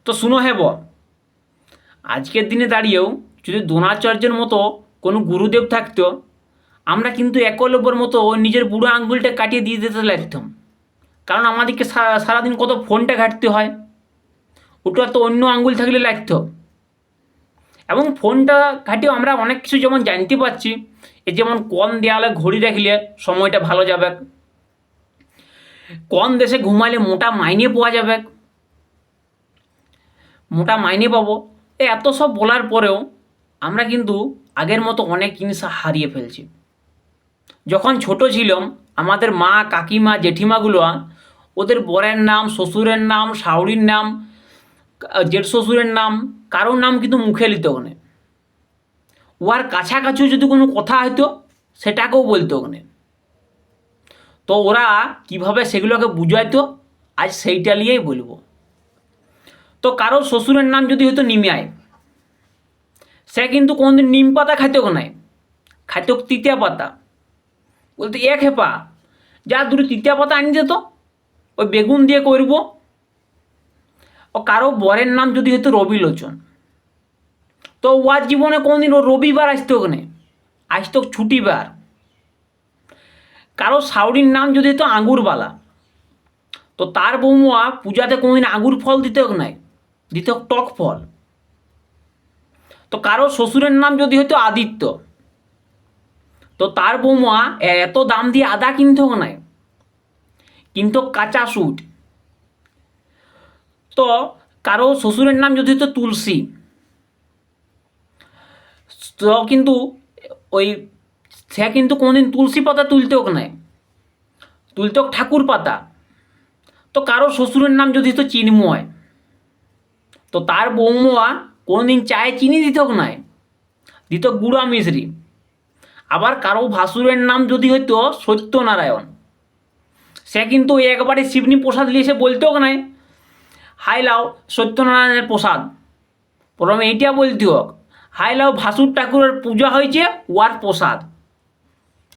তো শুনো হেব, আজকের দিনে দাঁড়িয়েও যদি দ্রোণাচার্যের মতো কোনো গুরুদেব থাকতো, আমরা কিন্তু একলব্যর মতো নিজের বুড়ো আঙ্গুলটা কাটিয়ে দিয়ে দিতে লাগতাম। কারণ আমাদেরকে সারাদিন কত ফোনটা ঘাঁটতে হয়, ওটা তো অন্য আঙ্গুল থাকলে লাগতো। এবং ফোনটা ঘাঁটিয়েও আমরা অনেক কিছু যেমন জানতে পারছি, এই যেমন কোন দেয়ালে ঘড়ি রাখলে সময়টা ভালো যাবে, কোন দেশে ঘুমালে মোটা মাইনে পাওয়া যাবে, মোটা মাইনে পাবো। এত সব বলার পরেও আমরা কিন্তু আগের মতো অনেক জিনিস হারিয়ে ফেলছি। যখন ছোট ছিলাম, আমাদের মা, কাকিমা, জেঠিমাগুলো ওদের বরের নাম, শ্বশুরের নাম, শাশুড়ির নাম, জেঠ শ্বশুরের নাম, কারোর নাম কিন্তু মুখে নিত ওখানে। ওর কাছাকাছিও যদি কোনো কথা হয়তো সেটাকেও বলতো ওখানে। তো ওরা কিভাবে সেগুলোকে বুঝাইতো, আজ সেইটা নিয়েই বলবো। তো কারোর শ্বশুরের নাম যদি হয়তো নিমাই, সে কিন্তু কোনোদিন নিম পাতা খাইতো নাই, খাইতো তিতিয়া পাতা। বলতে এক হেপা যা দুটো তিতিয়া পাতা আনি যেত, ওই বেগুন দিয়ে করব। ও কারো বরের নাম যদি হয়তো রবিলোচন, তো ওর জীবনে কোনোদিন ও রবিবার আসতো ওখানে, আসতো ছুটিবার। কারো শাউরির নাম যদি হতো আঙুরবালা, তো তার বৌমা পূজাতে কোনোদিন আঙুর ফল দিতে নাই, দিত টক ফল। তো কারো শ্বশুরের নাম যদি হতো আদিত্য, তো তার বৌমা এত দাম দিয়ে আদা কিনতে নাই, কিন্তু কাঁচা সুট। তো কারো শ্বশুরের নাম যদি হতো তুলসী, তো কিন্তু ওই সে কিন্তু কোনোদিন তুলসী পাতা তুলতেও নাই, তুলতেও ঠাকুর পাতা। তো কারো শ্বশুরের নাম যদি হতো চিন্ময়, তো তার বৌমা কোনোদিন চায়ে চিনি দিত নাই, দিত গুঁড়া মিশ্রি। আবার কারো ভাসুরের নাম যদি হইতো সত্যনারায়ণ, সে কিন্তু একবারে শিবনি প্রসাদ নিয়ে এসে বলতেও নাই, হাই লাও সত্যনারায়ণের প্রসাদ। প্রথমে এইটা বলতে হোক, হাই লাও ভাসুর ঠাকুরের পূজা হয়েছে ওয়ার প্রসাদ।